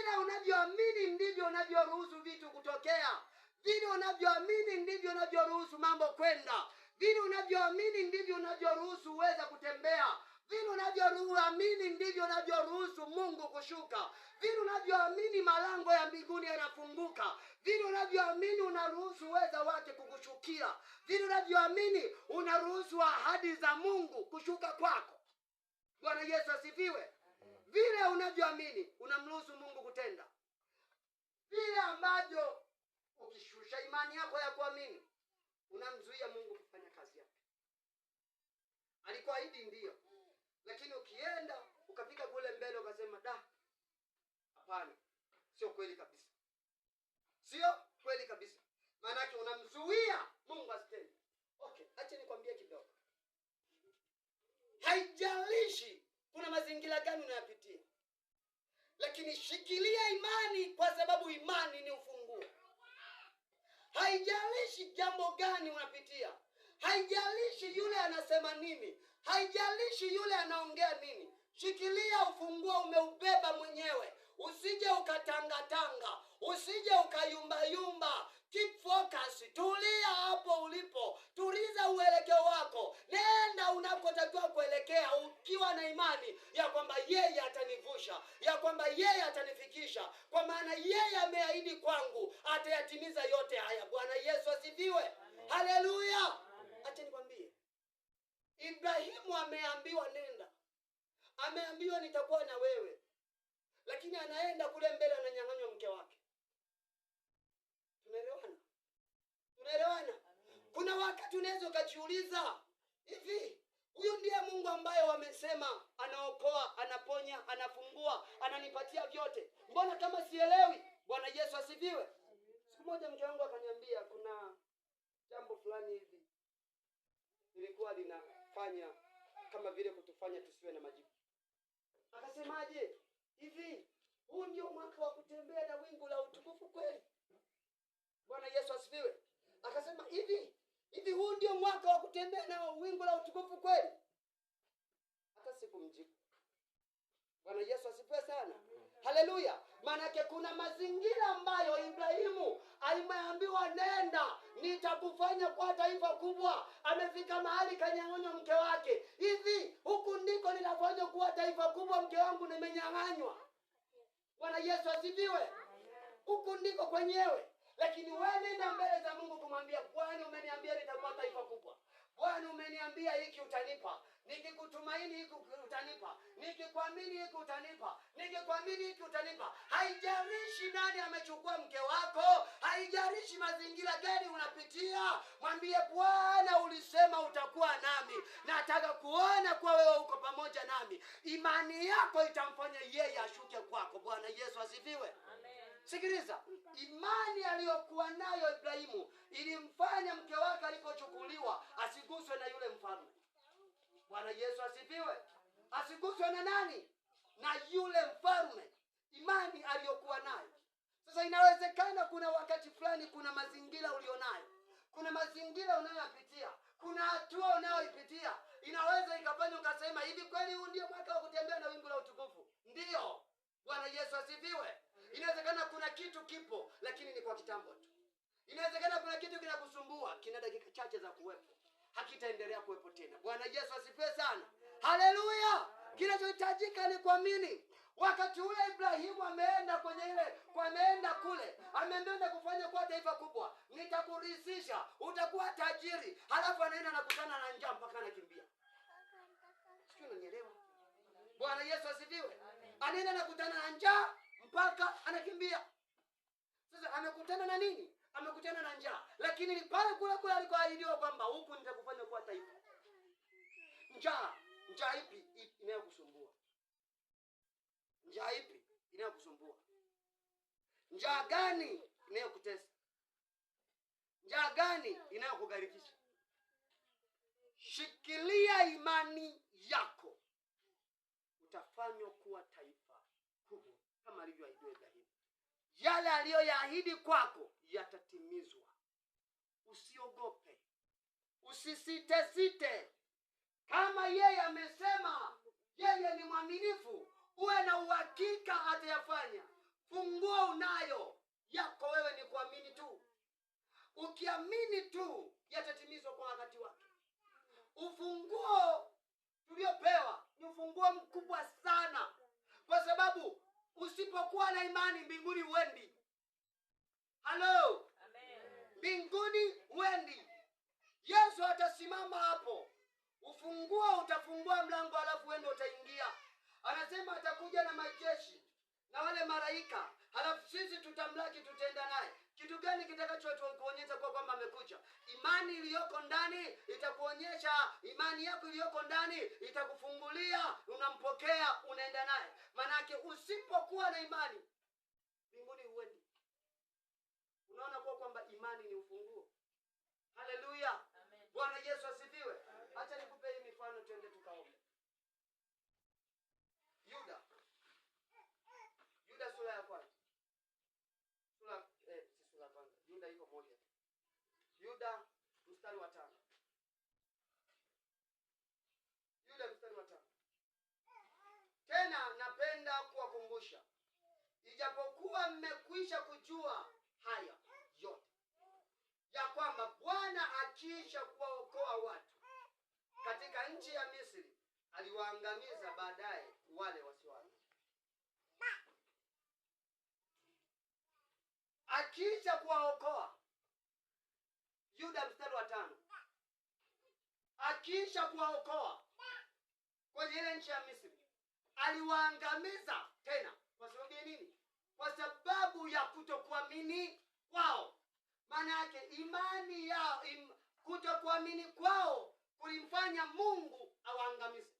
Vile unavyoamini ndivyo unavyoruhusu vitu kutokea. Vile unavyoamini ndivyo unavyoruhusu mambo kwenda. Vile unavyoamini ndivyo unavyoruhusu uweza kutembea. Vile unavyoamini ndivyo unavyoruhusu Mungu kushuka. Vile unavyoamini malango ya mbinguni yanafunguka. Vile unavyoamini unaruhusu uweza wake kukushukia. Vile unavyoamini unaruhusu ahadi za Mungu kushuka kwako. Bwana Yesu asifiwe. Vile unavyoamini unamruhusu Mungu kutenda. Vile ambavyo ukishusha imani yako ya kuamini unamzuia Mungu kufanya kazi yake. Alikuahidi ndio, lakini ukienda ukafika kule mbele ukasema hapana, sio kweli kabisa. Sio kweli kabisa. Maana yake unamzuia Mungu asitende. Okay, acha nikwambie kidogo. Haijalishi kuna mazingira gani unayapitia, lakini shikilia imani, kwa sababu imani ni ufunguo. Haijalishi jambo gani unapitia, haijalishi yule anasema nini, haijalishi yule anaongea nini, shikilia ufunguo, umeubeba mwenyewe. Usije ukatangatanga, usije ukayumbayumba. Keep focus, tulia hapo ulipo, tuliza uelekeo wako, nenda unakotakiwa kuelekea, ukiwa na imani ya kwamba yeye atanivusha, ya kwamba yeye atanifikisha, kwa maana yeye ameahidi kwangu atayatimiza yote haya. Bwana Yesu asifiwe. Haleluya. Acha nikwambie, Ibrahimu ameambiwa nenda, ameambiwa nitakuwa na wewe, lakini anaenda kule mbele ananyang'anywa mke wake. Tunaelewana? Kuna wakati unaweza ukajiuliza, hivi huyu ndiye Mungu ambaye wamesema anaokoa, anaponya, anafungua, ananipatia vyote? Mbona kama sielewi? Bwana Yesu asifiwe. Siku moja mke wangu akaniambia kuna jambo fulani hivi lilikuwa linafanya kama vile kutufanya tusiwe na majibu. Akasemaje? Hivi huu ndio mwaka wa kutembea na wingu la utukufu kweli? Bwana Yesu asifiwe. Akasema hivi huu ndio mwaka wa kutembea na wingu la utukufu kweli? Hata sikumjibu. Bwana Yesu asifiwe sana. Haleluya. Maana kuna mazingira ambayo Ibrahimu alimeambiwa nenda, nitakufanya kwa taifa kubwa. Amefika mahali kanyang'anywa mke wake. Hivi huku ndiko ninafanya kuwa taifa kubwa, mke wangu nimenyang'anywa. Bwana Yesu asifiwe. Huku ndiko kwenyewe. Lakini wewe nenda mbele za Mungu kumwambia, Bwana umeniambia nitakuwa taifa kubwa. Bwana umeniambia hiki utanipa. Nikikutumaini hiki utanipa. Nikikwamini hiki utanipa. Nikikwamini hiki utanipa. Haijalishi nani amechukua mke wako, haijalishi mazingira gani unapitia, mwambie Bwana ulisema utakuwa nami. Nataka kuona kwa wewe uko pamoja nami. Imani yako itamfanya yeye ashuke kwako. Bwana Yesu asifiwe. Sikiliza, imani aliyokuwa nayo Ibrahimu ilimfanya mke wake alipochukuliwa asiguswe na yule mfalme. Bwana Yesu asifiwe. Asiguswe na nani? Na yule mfalme. Imani aliyokuwa nayo. Sasa inawezekana kuna wakati fulani kuna mazingira ulionayo, kuna mazingira unayopitia, kuna hatua unayoipitia, inaweza ikafanya ukasema hivi kweli huu ndio mwaka wa kutembea na wingu la utukufu? Ndio. Bwana Yesu asifiwe. Inawezekana kuna kitu kipo lakini ni kwa kitambo tu. Inawezekana kuna kitu kinakusumbua, kina dakika chache za kuwepo, hakitaendelea kuwepo tena. Bwana Yesu asifiwe sana. Haleluya. Kinachohitajika ni kuamini. Wakati ule Ibrahimu ameenda ameenda kule, ameenda kufanya kwa taifa kubwa, nitakurithisha, utakuwa tajiri. Halafu anaenda nakutana na njaa mpaka anakimbia. Sio, unanielewa? Bwana Yesu asifiwe. Anaenda nakutana na njaa mpaka anakimbia. Sasa amekutana na nini? Amekutana na njaa. Lakini pale kule alikoahidiwa kwamba huku nitakufanya kuwa taifa. Njaa ipi inayokusumbua? Njaa ipi inayokusumbua? Njaa gani inayokutesa? Njaa gani inayokugarikisha? Shikilia imani yako, utafanywa kuwa taifa kubwa kama alivyoahidiwa Ibrahimu. Yale aliyoyaahidi kwako yatatimizwa. Usiogope, usisite. Kama yeye amesema, yeye ni mwaminifu, uwe na uhakika atayafanya. Funguo unayo, yako wewe ni kuamini tu. Ukiamini tu yatatimizwa kwa wakati wake. Ufunguo tuliopewa ni ufunguo mkubwa sana, kwa sababu usipokuwa na imani mbinguni huendi. Halo, mbinguni huendi. Yesu atasimama hapo, ufunguo utafungua mlango, alafu wewe utaingia. Anasema atakuja na majeshi na wale malaika, halafu sisi tutamlaki, tutenda naye. Kitu gani kitakachokuonyesha kwa kwamba amekuja? Imani iliyoko ndani itakuonyesha, imani yako iliyoko ndani itakufungulia, unampokea, unaenda naye. Manake usipokuwa na imani mbinguni huendi. Unaona kwa kwamba imani ni ufunguo. Haleluya, Bwana Yesu asifiwe. Acha nikupe hii mifano, twende tukaombe. Yuda sura ya kwanza. Yuda iko moja. Yuda mstari wa 5. Yuda mstari wa 5. Tena napenda kuwakumbusha, ijapokuwa mmekwisha kujua haya yote, ya kwamba Bwana akiisha kuwaokoa watu katika nchi ya Misri, aliwaangamiza baadaye wale wasioamini. Akiisha kuwaokoa, Yuda mstari wa 5, akiisha kuwaokoa kwenye ile nchi ya Misri, aliwaangamiza tena. Kwa sababu ya nini? Kwa sababu ya kutokuamini kwao. Maana yake imani yao, kutokuamini kwao kulimfanya Mungu awaangamize.